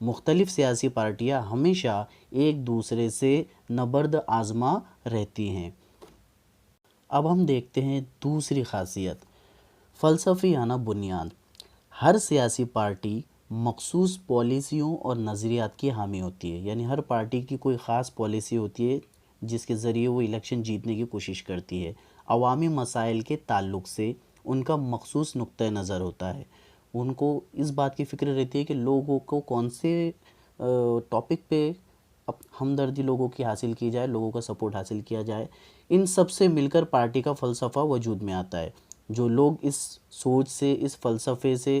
مختلف سیاسی پارٹیاں ہمیشہ ایک دوسرے سے نبرد آزما رہتی ہیں۔ اب ہم دیکھتے ہیں دوسری خاصیت، فلسفیانہ بنیاد۔ ہر سیاسی پارٹی مخصوص پالیسیوں اور نظریات کی حامی ہوتی ہے، یعنی ہر پارٹی کی کوئی خاص پالیسی ہوتی ہے جس کے ذریعے وہ الیکشن جیتنے کی کوشش کرتی ہے۔ عوامی مسائل کے تعلق سے ان کا مخصوص نقطہ نظر ہوتا ہے، ان کو اس بات کی فکر رہتی ہے کہ لوگوں کو کون سے ٹاپک پہ ہمدردی لوگوں کی حاصل کی جائے، لوگوں کا سپورٹ حاصل کیا جائے۔ ان سب سے مل کر پارٹی کا فلسفہ وجود میں آتا ہے۔ جو لوگ اس سوچ سے، اس فلسفے سے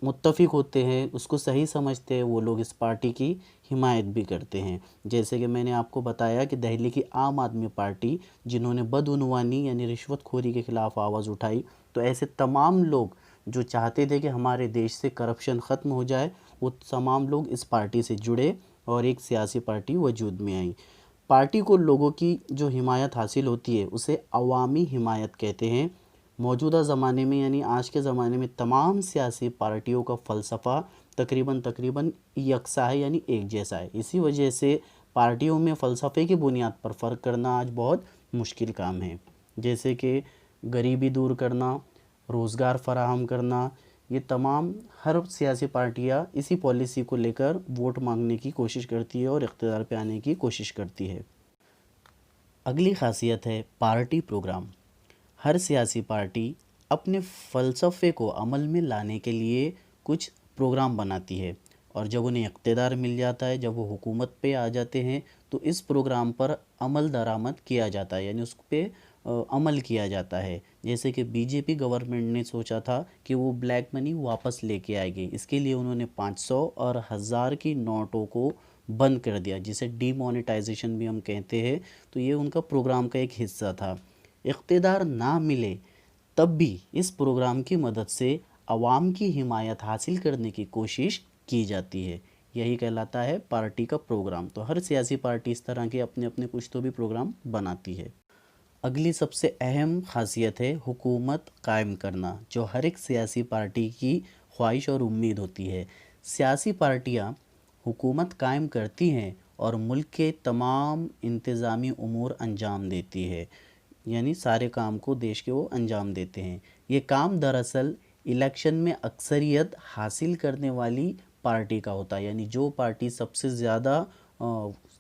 متفق ہوتے ہیں، اس کو صحیح سمجھتے ہیں، وہ لوگ اس پارٹی کی حمایت بھی کرتے ہیں۔ جیسے کہ میں نے آپ کو بتایا کہ دہلی کی عام آدمی پارٹی، جنہوں نے بدعنوانی یعنی رشوت خوری کے خلاف آواز اٹھائی، تو ایسے تمام لوگ جو چاہتے تھے کہ ہمارے دیش سے کرپشن ختم ہو جائے، وہ تمام لوگ اس پارٹی سے جڑے اور ایک سیاسی پارٹی وجود میں آئی۔ پارٹی کو لوگوں کی جو حمایت حاصل ہوتی ہے اسے عوامی حمایت کہتے ہیں۔ موجودہ زمانے میں یعنی آج کے زمانے میں تمام سیاسی پارٹیوں کا فلسفہ تقریباً یکساں ہے، یعنی ایک جیسا ہے۔ اسی وجہ سے پارٹیوں میں فلسفے کی بنیاد پر فرق کرنا آج بہت مشکل کام ہے، جیسے کہ غریبی دور کرنا، روزگار فراہم کرنا، یہ تمام ہر سیاسی پارٹیاں اسی پالیسی کو لے کر ووٹ مانگنے کی کوشش کرتی ہے اور اقتدار پہ آنے کی کوشش کرتی ہے۔ اگلی خاصیت ہے پارٹی پروگرام۔ ہر سیاسی پارٹی اپنے فلسفے کو عمل میں لانے کے لیے کچھ پروگرام بناتی ہے، اور جب انہیں اقتدار مل جاتا ہے، جب وہ حکومت پہ آ جاتے ہیں، تو اس پروگرام پر عمل درآمد کیا جاتا ہے، یعنی اس پہ عمل کیا جاتا ہے۔ جیسے کہ بی جے پی گورنمنٹ نے سوچا تھا کہ وہ بلیک منی واپس لے کے آئے گی، اس کے لیے انہوں نے 500 اور 1000 کی نوٹوں کو بند کر دیا، جسے ڈی مونیٹائزیشن بھی ہم کہتے ہیں۔ تو یہ ان کا پروگرام کا ایک حصہ تھا۔ اقتدار نہ ملے تب بھی اس پروگرام کی مدد سے عوام کی حمایت حاصل کرنے کی کوشش کی جاتی ہے، یہی کہلاتا ہے پارٹی کا پروگرام۔ تو ہر سیاسی پارٹی اس طرح کے اپنے اپنے کچھ تو بھی پروگرام بناتی ہے۔ اگلی سب سے اہم خاصیت ہے حکومت قائم کرنا، جو ہر ایک سیاسی پارٹی کی خواہش اور امید ہوتی ہے۔ سیاسی پارٹیاں حکومت قائم کرتی ہیں اور ملک کے تمام انتظامی امور انجام دیتی ہے، یعنی سارے کام کو دیش کے وہ انجام دیتے ہیں۔ یہ کام دراصل الیکشن میں اکثریت حاصل کرنے والی پارٹی کا ہوتا ہے، یعنی جو پارٹی سب سے زیادہ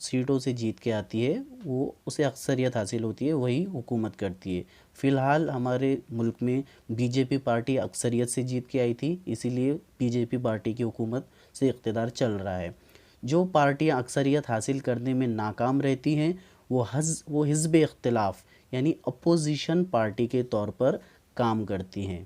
سیٹوں سے جیت کے آتی ہے، وہ اسے اکثریت حاصل ہوتی ہے، وہی حکومت کرتی ہے۔ فی الحال ہمارے ملک میں بی جے پی پارٹی اکثریت سے جیت کے آئی تھی، اسی لیے بی جے پی پارٹی کی حکومت سے اقتدار چل رہا ہے۔ جو پارٹیاں اکثریت حاصل کرنے میں ناکام رہتی ہیں، وہ حزب اختلاف یعنی اپوزیشن پارٹی کے طور پر کام کرتی ہیں۔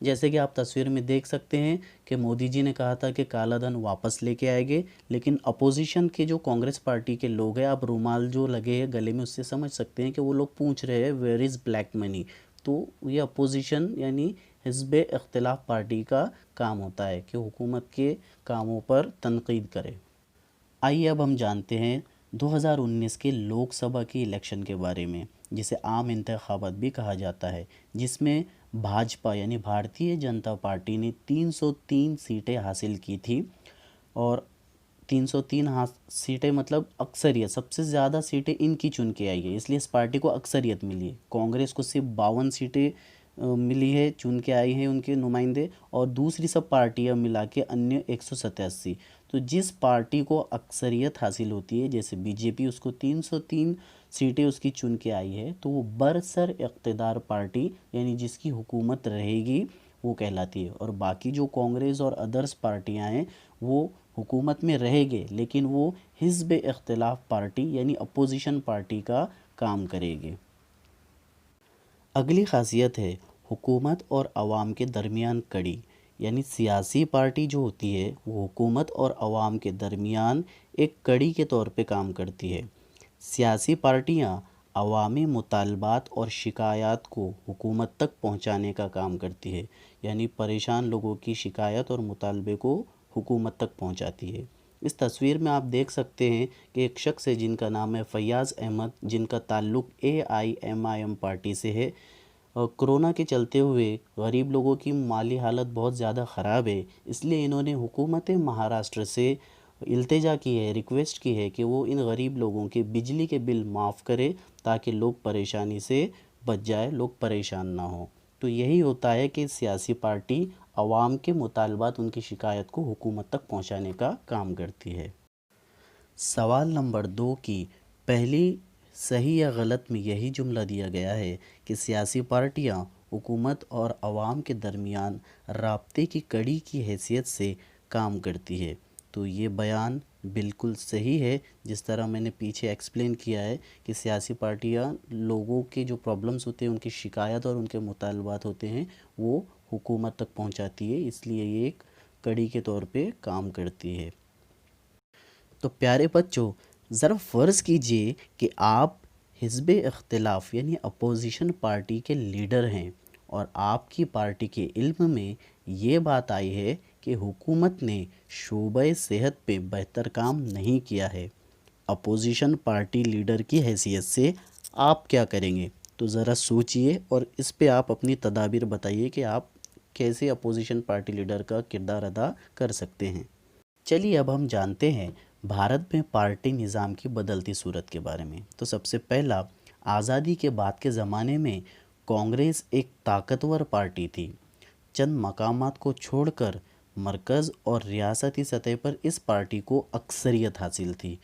جیسے کہ آپ تصویر میں دیکھ سکتے ہیں کہ مودی جی نے کہا تھا کہ کالا دھن واپس لے کے آئے گے، لیکن اپوزیشن کے جو کانگریس پارٹی کے لوگ ہیں، آپ رومال جو لگے ہیں گلے میں، اس سے سمجھ سکتے ہیں کہ وہ لوگ پوچھ رہے ہیں ویئر از بلیک منی۔ تو یہ اپوزیشن یعنی حزب اختلاف پارٹی کا کام ہوتا ہے کہ حکومت کے کاموں پر تنقید کرے۔ آئیے اب ہم جانتے ہیں 2019 کے لوک سبھا کی الیکشن کے بارے میں، جسے عام انتخابات بھی کہا جاتا ہے، جس میں بھاجپا یعنی بھارتیہ جنتا پارٹی نے 303 سیٹیں حاصل کی تھی، اور 303 سیٹیں مطلب اکثریت، سب سے زیادہ سیٹیں ان کی چن کے آئی ہے، اس لیے اس پارٹی کو اکثریت ملی ہے۔ کانگریس کو صرف 52 سیٹیں ملی ہے، چن کے آئی ہیں ان کے نمائندے، اور دوسری سب پارٹیاں ملا کے انیہ 187۔ تو جس پارٹی کو اکثریت حاصل ہوتی ہے، جیسے بی جے پی، اس کو 303 سیٹیں اس کی چن کے آئی ہے، تو وہ برسر اقتدار پارٹی یعنی جس کی حکومت رہے گی وہ کہلاتی ہے۔ اور باقی جو کانگریس اور ادرس پارٹیاں ہیں وہ حکومت میں رہے گے، لیکن وہ حزب اختلاف پارٹی یعنی اپوزیشن پارٹی کا کام کرے گے۔ اگلی خاصیت ہے حکومت اور عوام کے درمیان کڑی، یعنی سیاسی پارٹی جو ہوتی ہے وہ حکومت اور عوام کے درمیان ایک کڑی کے طور پہ کام کرتی ہے۔ سیاسی پارٹیاں عوامی مطالبات اور شکایات کو حکومت تک پہنچانے کا کام کرتی ہے، یعنی پریشان لوگوں کی شکایت اور مطالبے کو حکومت تک پہنچاتی ہے۔ اس تصویر میں آپ دیکھ سکتے ہیں کہ ایک شخص ہے جن کا نام ہے فیاض احمد، جن کا تعلق AIMIM پارٹی سے ہے، کورونا کے چلتے ہوئے غریب لوگوں کی مالی حالت بہت زیادہ خراب ہے، اس لیے انہوں نے حکومت مہاراشٹر سے التجا کی ہے، ریکویسٹ کی ہے کہ وہ ان غریب لوگوں کے بجلی کے بل معاف کرے تاکہ لوگ پریشانی سے بچ جائے، لوگ پریشان نہ ہوں۔ تو یہی ہوتا ہے کہ سیاسی پارٹی عوام کے مطالبات، ان کی شکایت کو حکومت تک پہنچانے کا کام کرتی ہے۔ سوال نمبر 2 کی پہلی صحیح یا غلط میں یہی جملہ دیا گیا ہے کہ سیاسی پارٹیاں حکومت اور عوام کے درمیان رابطے کی کڑی کی حیثیت سے کام کرتی ہے۔ تو یہ بیان بالکل صحیح ہے، جس طرح میں نے پیچھے ایکسپلین کیا ہے کہ سیاسی پارٹیاں لوگوں کے جو پرابلمز ہوتے ہیں، ان کی شکایت اور ان کے مطالبات ہوتے ہیں، وہ حکومت تک پہنچاتی ہے، اس لیے یہ ایک کڑی کے طور پہ کام کرتی ہے۔ تو پیارے بچوں، ذرا فرض کیجئے کہ آپ حزب اختلاف یعنی اپوزیشن پارٹی کے لیڈر ہیں اور آپ کی پارٹی کے علم میں یہ بات آئی ہے کہ حکومت نے شعبہ صحت پہ بہتر کام نہیں کیا ہے۔ اپوزیشن پارٹی لیڈر کی حیثیت سے آپ کیا کریں گے؟ تو ذرا سوچئے اور اس پہ آپ اپنی تدابیر بتائیے کہ آپ کیسے اپوزیشن پارٹی لیڈر کا کردار ادا کر سکتے ہیں۔ چلیے اب ہم جانتے ہیں بھارت میں پارٹی نظام کی بدلتی صورت کے بارے میں۔ تو سب سے پہلا، آزادی کے بعد کے زمانے میں کانگریس ایک طاقتور پارٹی تھی۔ چند مقامات کو چھوڑ کر مرکز اور ریاستی سطح پر اس پارٹی کو اکثریت حاصل تھی۔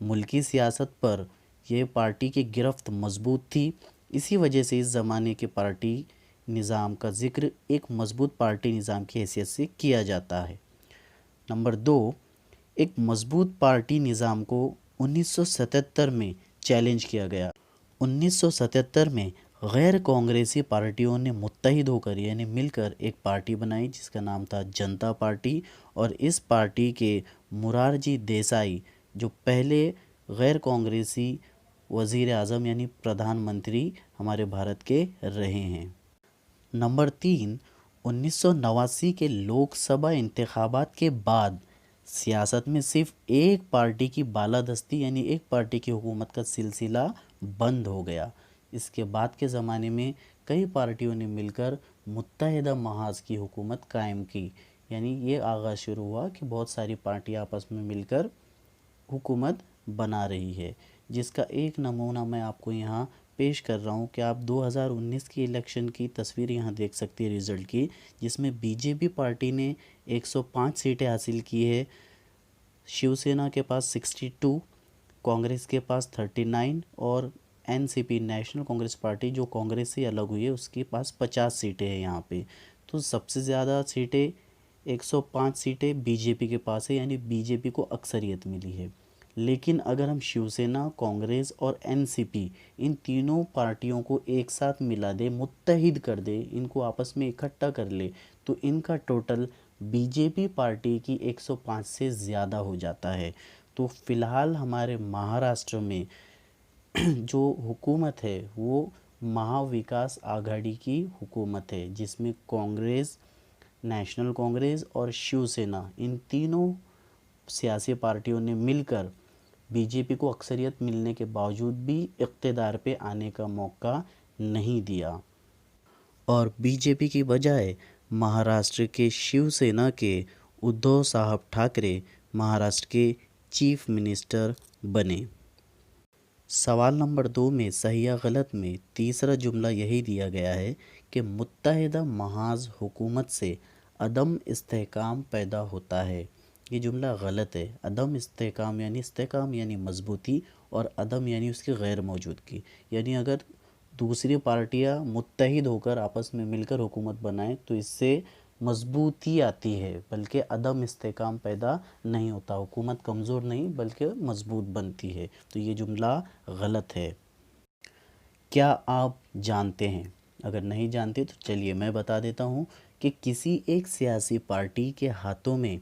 ملکی سیاست پر یہ پارٹی کی گرفت مضبوط تھی، اسی وجہ سے اس زمانے کے پارٹی نظام کا ذکر ایک مضبوط پارٹی نظام کی حیثیت سے کیا جاتا ہے۔ نمبر 2، ایک مضبوط پارٹی نظام کو 1977 میں چیلنج کیا گیا۔ 1977 میں غیر کانگریسی پارٹیوں نے متحد ہو کر یعنی مل کر ایک پارٹی بنائی جس کا نام تھا جنتا پارٹی، اور اس پارٹی کے مورارجی دیسائی جو پہلے غیر کانگریسی وزیر اعظم یعنی پردھان منتری ہمارے بھارت کے رہے ہیں۔ نمبر 3، 1989 کے لوک سبھا انتخابات کے بعد سیاست میں صرف ایک پارٹی کی بالادستی یعنی ایک پارٹی کی حکومت کا سلسلہ بند ہو گیا۔ اس کے بعد کے زمانے میں کئی پارٹیوں نے مل کر متحدہ محاذ کی حکومت قائم کی، یعنی یہ آغاز شروع ہوا کہ بہت ساری پارٹیاں آپس میں مل کر حکومت بنا رہی ہے، جس کا ایک نمونہ میں آپ کو یہاں پیش کر رہا ہوں کہ آپ 2019 کی الیکشن کی تصویر یہاں دیکھ سکتے ہیں ریزلٹ کی، جس میں بی جے پی پارٹی نے 105 سیٹیں حاصل کی ہے، شیو سینا کے پاس 62، کانگریس کے پاس 39 اور این سی پی نیشنل کانگریس پارٹی جو کانگریس سے الگ ہوئی ہے اس کے پاس 50 سیٹیں ہیں یہاں پہ۔ تو سب سے زیادہ سیٹیں 105 سیٹیں بی جے پی کے پاس ہے، یعنی بی جے پی کو اکثریت ملی ہے۔ لیکن اگر ہم شیو سینا، کانگریس اور این سی پی ان تینوں پارٹیوں کو ایک ساتھ ملا دے، متحد کر دے، ان کو آپس میں اکٹھا کر لے، تو ان کا total B J P party کی 105 سے زیادہ ہو جاتا ہے۔ تو فی الحال ہمارے مہاراشٹر میں جو حکومت ہے وہ مہا وکاس آگھاڑی کی حکومت ہے، جس میں کانگریس، نیشنل کانگریس اور شیو سینا ان تینوں سیاسی پارٹیوں نے مل کر بی جے پی کو اکثریت ملنے کے باوجود بھی اقتدار پہ آنے کا موقع نہیں دیا، اور بی جے پی کی بجائے مہاراشٹر کے شیو سینا کے ادھو صاحب ٹھاکرے مہاراشٹر کے چیف منسٹر بنے۔ سوال نمبر 2 میں صحیح یا غلط میں تیسرا جملہ یہی دیا گیا ہے کہ متحدہ محاذ حکومت سے عدم استحکام پیدا ہوتا ہے۔ یہ جملہ غلط ہے۔ عدم استحکام یعنی مضبوطی، اور عدم یعنی اس کی غیر موجودگی، یعنی اگر دوسری پارٹیاں متحد ہو کر آپس میں مل کر حکومت بنائیں تو اس سے مضبوطی آتی ہے، بلکہ عدم استحکام پیدا نہیں ہوتا، حکومت کمزور نہیں بلکہ مضبوط بنتی ہے۔ تو یہ جملہ غلط ہے۔ کیا آپ جانتے ہیں؟ اگر نہیں جانتے تو چلیے میں بتا دیتا ہوں کہ کسی ایک سیاسی پارٹی کے ہاتھوں میں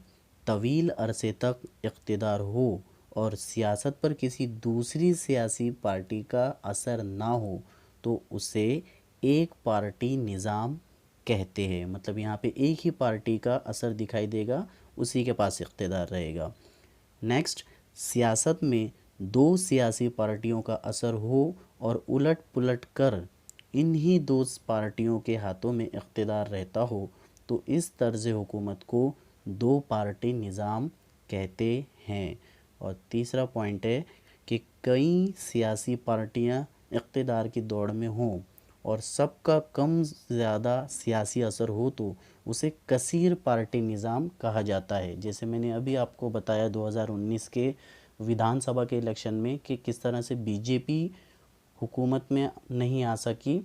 طویل عرصے تک اقتدار ہو اور سیاست پر کسی دوسری سیاسی پارٹی کا اثر نہ ہو تو اسے ایک پارٹی نظام کہتے ہیں۔ مطلب یہاں پہ ایک ہی پارٹی کا اثر دکھائی دے گا، اسی کے پاس اقتدار رہے گا۔ نیکسٹ، سیاست میں دو سیاسی پارٹیوں کا اثر ہو اور الٹ پلٹ کر انہی دو پارٹیوں کے ہاتھوں میں اقتدار رہتا ہو تو اس طرز حکومت کو دو پارٹی نظام کہتے ہیں۔ اور تیسرا پوائنٹ ہے کہ کئی سیاسی پارٹیاں اقتدار کی دوڑ میں ہوں اور سب کا کم زیادہ سیاسی اثر ہو تو اسے کثیر پارٹی نظام کہا جاتا ہے۔ جیسے میں نے ابھی آپ کو بتایا 2019 کے ودھان سبھا کے الیکشن میں کہ کس طرح سے بی جے پی حکومت میں نہیں آ سکی،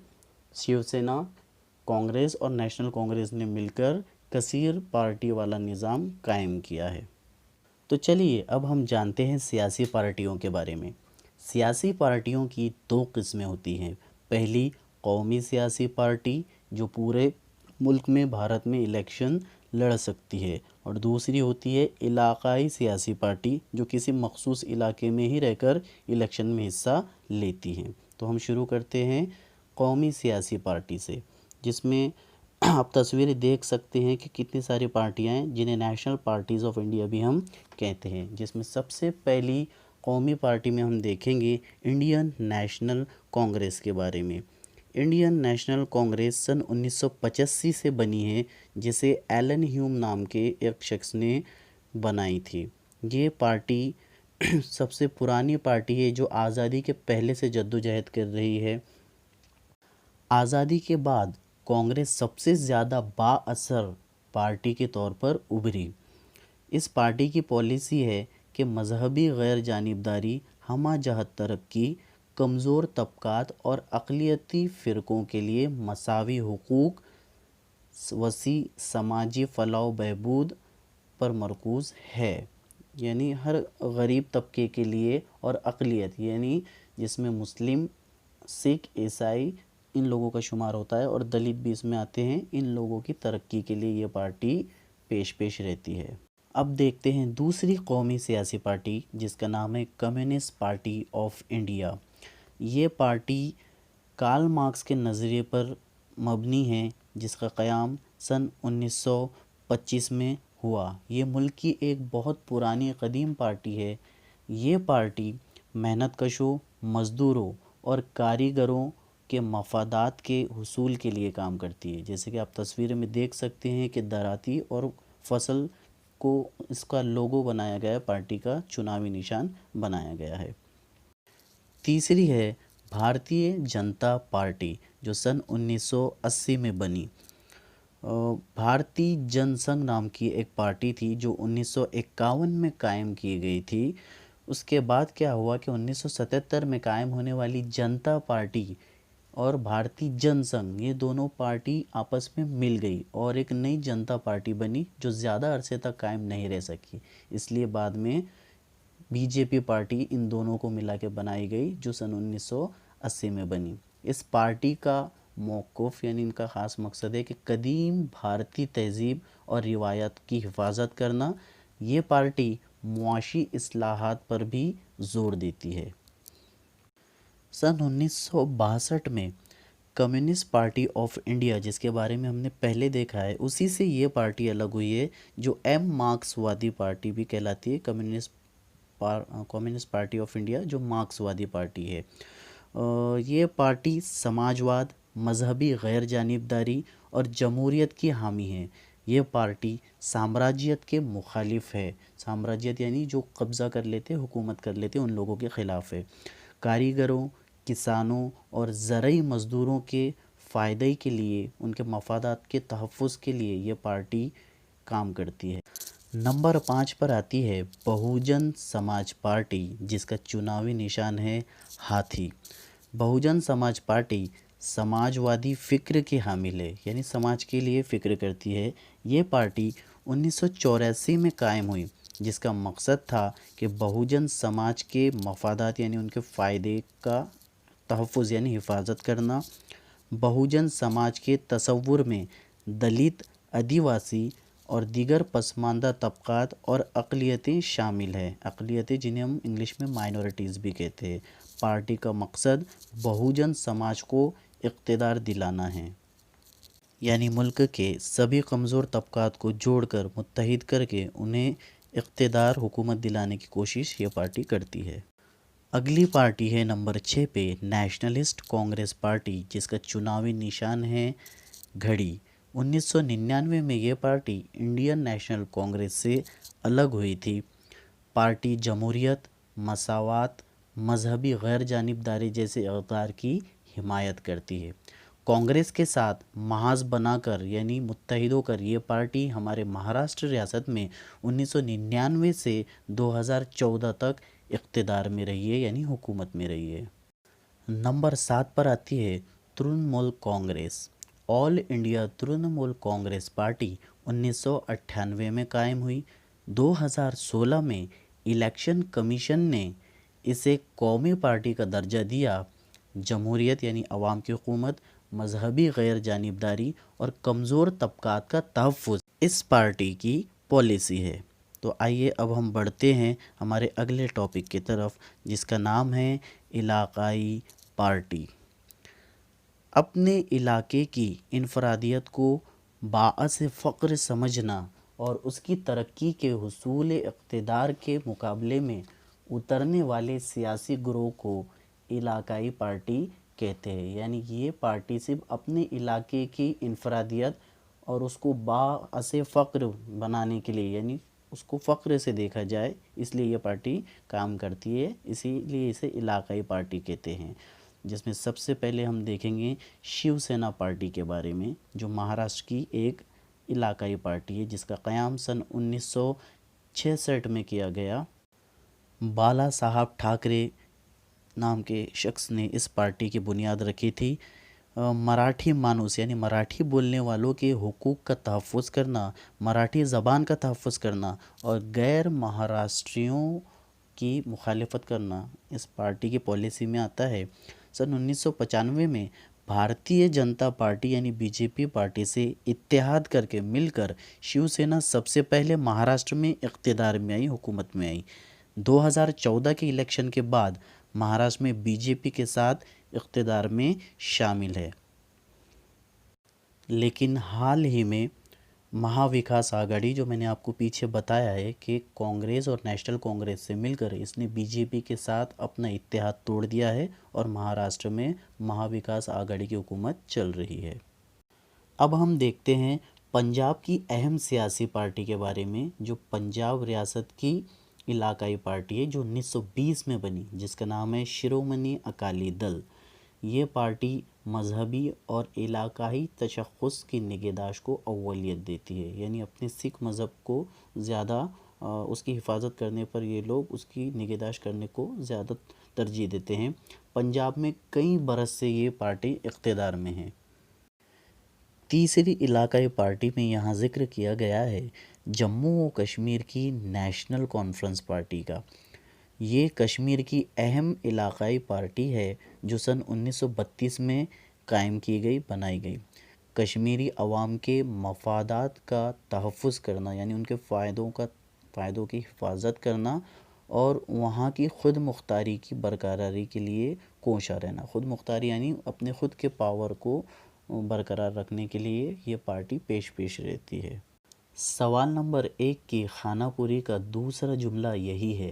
شیو سینا، کانگریس اور نیشنل کانگریس نے مل کر کثیر پارٹی والا نظام قائم کیا ہے۔ تو چلیے اب ہم جانتے ہیں سیاسی پارٹیوں کے بارے میں۔ سیاسی پارٹیوں کی دو قسمیں ہوتی ہیں۔ پہلی قومی سیاسی پارٹی جو پورے ملک میں بھارت میں الیکشن لڑ سکتی ہے، اور دوسری ہوتی ہے علاقائی سیاسی پارٹی جو کسی مخصوص علاقے میں ہی رہ کر الیکشن میں حصہ لیتی ہیں۔ تو ہم شروع کرتے ہیں قومی سیاسی پارٹی سے، جس میں آپ تصویریں دیکھ سکتے ہیں کہ کتنی ساری پارٹیاں ہیں جنہیں نیشنل پارٹیز آف انڈیا بھی ہم کہتے ہیں، جس میں سب سے پہلی قومی پارٹی میں ہم دیکھیں گے انڈین نیشنل کانگریس کے بارے میں۔ انڈین نیشنل کانگریس سن 1985 سے بنی ہے، جسے ایلن ہیوم نام کے ایک شخص نے بنائی تھی۔ یہ پارٹی سب سے پرانی پارٹی ہے جو آزادی کے پہلے سے جدوجہد کر رہی ہے۔ آزادی کے بعد کانگریس سب سے زیادہ با اثر پارٹی کے طور پر ابھری۔ اس پارٹی کی پالیسی ہے کہ مذہبی غیر جانبداری، ہمہ جہت ترقی، کمزور طبقات اور اقلیتی فرقوں کے لیے مساوی حقوق، وسیع سماجی فلاح و بہبود پر مرکوز ہے۔ یعنی ہر غریب طبقے کے لیے اور اقلیت یعنی جس میں مسلم، سکھ، عیسائی ان لوگوں کا شمار ہوتا ہے اور دلت بھی اس میں آتے ہیں، ان لوگوں کی ترقی کے لیے یہ پارٹی پیش رہتی ہے۔ اب دیکھتے ہیں دوسری قومی سیاسی پارٹی جس کا نام ہے کمیونسٹ پارٹی آف انڈیا۔ یہ پارٹی کارل مارکس کے نظریے پر مبنی ہے، جس کا قیام سن 1925 میں ہوا۔ یہ ملک کی ایک بہت پرانی قدیم پارٹی ہے۔ یہ پارٹی محنت کشوں، مزدوروں اور کاریگروں کے مفادات کے حصول کے لیے کام کرتی ہے۔ جیسے کہ آپ تصویر میں دیکھ سکتے ہیں کہ دراتی اور فصل کو اس کا لوگو بنایا گیا ہے، پارٹی کا چناوی نشان بنایا گیا ہے۔ تیسری ہے بھارتیہ جنتا پارٹی جو سن 1980 میں بنی۔ بھارتی جن سنگھ نام کی ایک پارٹی تھی جو 1951 میں قائم کی گئی تھی۔ اس کے بعد کیا ہوا کہ 1977 میں قائم ہونے والی جنتا پارٹی اور بھارتی جن سنگھ یہ دونوں پارٹی آپس میں مل گئی اور ایک نئی جنتا پارٹی بنی جو زیادہ عرصے تک قائم نہیں رہ سکی، اس لیے بعد میں بی جے پی پارٹی ان دونوں کو ملا کے بنائی گئی جو سن 1980 میں بنی۔ اس پارٹی کا موقف یعنی ان کا خاص مقصد ہے کہ قدیم بھارتی تہذیب اور روایات کی حفاظت کرنا۔ یہ پارٹی معاشی اصلاحات پر بھی زور دیتی ہے۔ سن 1962 میں کمیونسٹ پارٹی آف انڈیا جس کے بارے میں ہم نے پہلے دیکھا ہے، اسی سے یہ پارٹی الگ ہوئی ہے جو ایم مارکس وادی پارٹی بھی کہلاتی ہے۔ کمیونسٹ پارٹی آف انڈیا جو مارکس وادی پارٹی ہے، یہ پارٹی سماجواد، مذہبی غیر جانبداری اور جمہوریت کی حامی ہے۔ یہ پارٹی سامراجیت کے مخالف ہے۔ سامراجیت یعنی جو قبضہ کر لیتے، حکومت کر لیتے، ان لوگوں کے خلاف ہے۔ کاریگروں، کسانوں اور زرعی مزدوروں کے فائدے کے لیے، ان کے مفادات کے تحفظ کے لیے یہ پارٹی کام کرتی ہے۔ نمبر 5 پر آتی ہے بہوجن سماج پارٹی جس کا چناوی نشان ہے ہاتھی۔ بہوجن سماج پارٹی سماج وادی فکر کی حامل ہے، یعنی سماج کے لیے فکر کرتی ہے۔ یہ پارٹی 1984 میں قائم ہوئی، جس کا مقصد تھا کہ بہوجن سماج کے مفادات یعنی ان کے فائدے کا تحفظ یعنی حفاظت کرنا۔ بہوجن سماج کے تصور میں دلت، آدیواسی اور دیگر پسماندہ طبقات اور اقلیتیں شامل ہیں، اقلیتیں جنہیں ہم انگلش میں مائنورٹیز بھی کہتے ہیں۔ پارٹی کا مقصد بہوجن سماج کو اقتدار دلانا ہے، یعنی ملک کے سبھی کمزور طبقات کو جوڑ کر متحد کر کے انہیں اقتدار حکومت دلانے کی کوشش یہ پارٹی کرتی ہے۔ اگلی پارٹی ہے نمبر 6 پہ نیشنلسٹ کانگریس پارٹی، جس کا چناوی نشان ہے گھڑی۔ 1999 میں یہ پارٹی انڈین نیشنل کانگریس سے الگ ہوئی تھی۔ پارٹی جمہوریت، مساوات، مذہبی غیر جانبداری جیسے اقدار کی حمایت کرتی ہے۔ کانگریس کے ساتھ محاذ بنا کر یعنی متحد ہو کر یہ پارٹی ہمارے مہاراشٹر ریاست میں 1999 سے 2014 تک اقتدار میں رہی ہے، یعنی حکومت میں رہی ہے۔ نمبر 7 پر آتی ہے ترنمول کانگریس۔ آل انڈیا ترنمول کانگریس پارٹی 1998 میں قائم ہوئی۔ 2016 میں الیکشن کمیشن نے اسے قومی پارٹی کا درجہ دیا۔ جمہوریت یعنی عوام کی حکومت، مذہبی غیر جانبداری اور کمزور طبقات کا تحفظ اس پارٹی کی پالیسی ہے۔ تو آئیے اب ہم بڑھتے ہیں ہمارے اگلے ٹاپک کی طرف، جس کا نام ہے علاقائی پارٹی۔ اپنے علاقے کی انفرادیت کو باعث فخر سمجھنا اور اس کی ترقی کے حصول اقتدار کے مقابلے میں اترنے والے سیاسی گروہ کو علاقائی پارٹی کہتے ہیں۔ یعنی یہ پارٹی صرف اپنے علاقے کی انفرادیت اور اس کو باعث فخر بنانے کے لیے، یعنی اس کو فخر سے دیکھا جائے، اس لیے یہ پارٹی کام کرتی ہے، اسی لیے اسے علاقائی پارٹی کہتے ہیں۔ جس میں سب سے پہلے ہم دیکھیں گے شیو سینا پارٹی کے بارے میں، جو مہاراشٹر کی ایک علاقائی پارٹی ہے، جس کا قیام سن 1966 میں کیا گیا۔ بالا صاحب ٹھاکرے نام کے شخص نے اس پارٹی کی بنیاد رکھی تھی۔ مراٹھی مانوس یعنی مراٹھی بولنے والوں کے حقوق کا تحفظ کرنا، مراٹھی زبان کا تحفظ کرنا اور غیر مہاراشٹریوں کی مخالفت کرنا اس پارٹی کی پالیسی میں آتا ہے۔ سن 1995 میں بھارتیہ جنتا پارٹی یعنی بی جے پی پارٹی سے اتحاد کر کے مل کر شیو سینا سب سے پہلے مہاراشٹر میں اقتدار میں آئی، حکومت میں آئی۔ 2014 کے الیکشن کے بعد مہاراشٹر میں بی جے پی کے ساتھ اقتدار میں شامل ہے۔ لیکن حال ہی میں مہا وکاس آگاڑی، جو میں نے آپ کو پیچھے بتایا ہے کہ کانگریس اور نیشنل کانگریس سے مل کر اس نے بی جے پی کے ساتھ اپنا اتحاد توڑ دیا ہے اور مہاراشٹر میں مہا وکاس آگاڑی کی حکومت چل رہی ہے۔ اب ہم دیکھتے ہیں پنجاب کی اہم سیاسی پارٹی کے بارے میں، جو پنجاب ریاست کی علاقائی پارٹی ہے، جو 1920 میں بنی، جس کا نام ہے شرومنی اکالی دل۔ یہ پارٹی مذہبی اور علاقائی تشخص کی نگہداشت کو اولویت دیتی ہے، یعنی اپنے سکھ مذہب کو زیادہ اس کی حفاظت کرنے پر یہ لوگ اس کی نگہداشت کرنے کو زیادہ ترجیح دیتے ہیں۔ پنجاب میں کئی برس سے یہ پارٹی اقتدار میں ہے۔ تیسری علاقائی پارٹی میں یہاں ذکر کیا گیا ہے جموں و کشمیر کی نیشنل کانفرنس پارٹی کا۔ یہ کشمیر کی اہم علاقائی پارٹی ہے جو سن 1932 میں قائم کی گئی، بنائی گئی۔ کشمیری عوام کے مفادات کا تحفظ کرنا، یعنی ان کے فائدوں کی حفاظت کرنا اور وہاں کی خود مختاری کی برقراری کے لیے کوشاں رہنا۔ خود مختاری یعنی اپنے خود کے پاور کو برقرار رکھنے کے لیے یہ پارٹی پیش رہتی ہے۔ سوال نمبر 1 کی خانہ پوری کا دوسرا جملہ یہی ہے،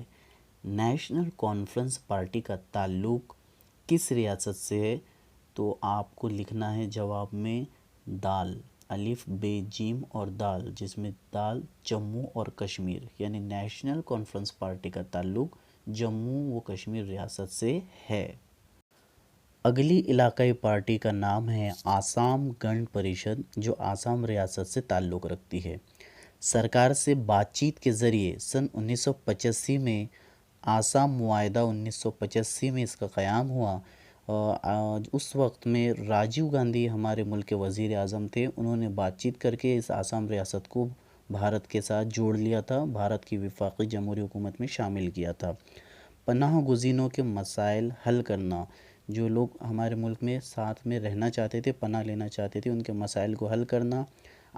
نیشنل کانفرنس پارٹی کا تعلق کس ریاست سے ہے؟ تو آپ کو لکھنا ہے جواب میں دال، الف بے جیم اور دال، جس میں دال جموں اور کشمیر، یعنی نیشنل کانفرنس پارٹی کا تعلق جموں و کشمیر ریاست سے ہے۔ اگلی علاقائی پارٹی کا نام ہے آسام گن پریشد، جو آسام ریاست سے تعلق رکھتی ہے۔ سرکار سے بات چیت کے ذریعے سن 1985 میں آسام معاہدہ 1985 میں اس کا قیام ہوا۔ اس وقت میں راجیو گاندھی ہمارے ملک کے وزیر اعظم تھے، انہوں نے بات چیت کر کے اس آسام ریاست کو بھارت کے ساتھ جوڑ لیا تھا، بھارت کی وفاقی جمہوری حکومت میں شامل کیا تھا۔ پناہ گزینوں کے مسائل حل کرنا، جو لوگ ہمارے ملک میں ساتھ میں رہنا چاہتے تھے، پناہ لینا چاہتے تھے، ان کے مسائل کو حل کرنا۔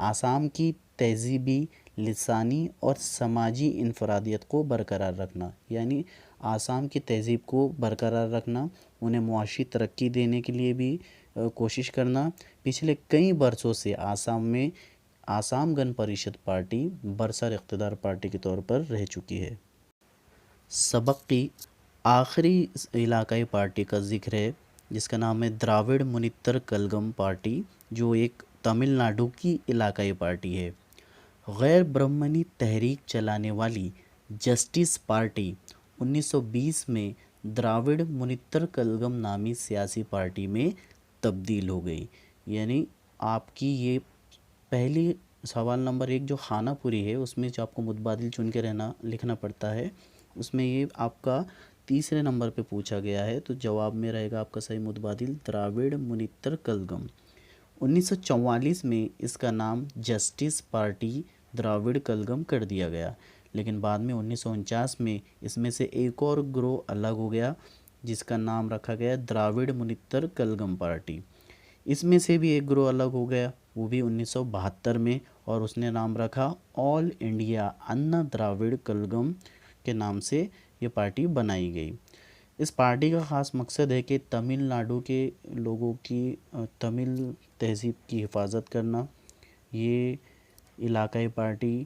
آسام کی تہذیبی، لسانی اور سماجی انفرادیت کو برقرار رکھنا، یعنی آسام کی تہذیب کو برقرار رکھنا، انہیں معاشی ترقی دینے کے لیے بھی کوشش کرنا۔ پچھلے کئی برسوں سے آسام میں آسام گن پریشد پارٹی برسر اقتدار پارٹی کے طور پر رہ چکی ہے۔ سبق کی آخری علاقائی پارٹی کا ذکر ہے جس کا نام ہے دراوڑ منتر کلگم پارٹی، جو ایک تمل ناڈو کی علاقائی پارٹی ہے۔ غیر برہمنی تحریک چلانے والی جسٹس پارٹی 1920 میں دراوڑ منتر کلگم نامی سیاسی پارٹی میں تبدیل ہو گئی۔ یعنی آپ کی یہ پہلی سوال نمبر 1 جو خانہ پوری ہے اس میں جو آپ کو متبادل چن کے لکھنا پڑتا ہے، اس میں یہ آپ کا تیسرے نمبر پہ پوچھا گیا ہے، تو جواب میں رہے گا آپ کا صحیح متبادل دراوڑ منتر کلگم۔ 1944 میں اس کا نام جسٹس پارٹی دراوڑ کلگم کر دیا گیا، لیکن بعد میں 1949 میں اس میں سے ایک اور گروہ الگ ہو گیا جس کا نام رکھا گیا دراوڑ منتر کلگم پارٹی۔ اس میں سے بھی ایک گروہ الگ ہو گیا، وہ بھی 1972 میں، اور اس نے نام رکھا آل انڈیا انا دراوڑ کلگم کے نام سے یہ پارٹی بنائی گئی۔ اس پارٹی کا خاص مقصد ہے کہ تمل ناڈو کے لوگوں کی تمل تہذیب کی حفاظت کرنا۔ یہ علاقائی پارٹی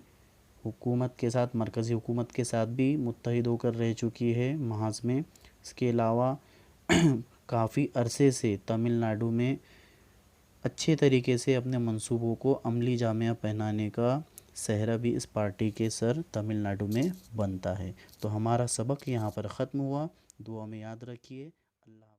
حکومت کے ساتھ، مرکزی حکومت کے ساتھ بھی متحد ہو کر رہ چکی ہے محاذ میں۔ اس کے علاوہ کافی عرصے سے تمل ناڈو میں اچھے طریقے سے اپنے منصوبوں کو عملی جامہ پہنانے کا سہرا بھی اس پارٹی کے سر تمل ناڈو میں بنتا ہے۔ تو ہمارا سبق یہاں پر ختم ہوا، دعا میں یاد رکھیے۔ اللہ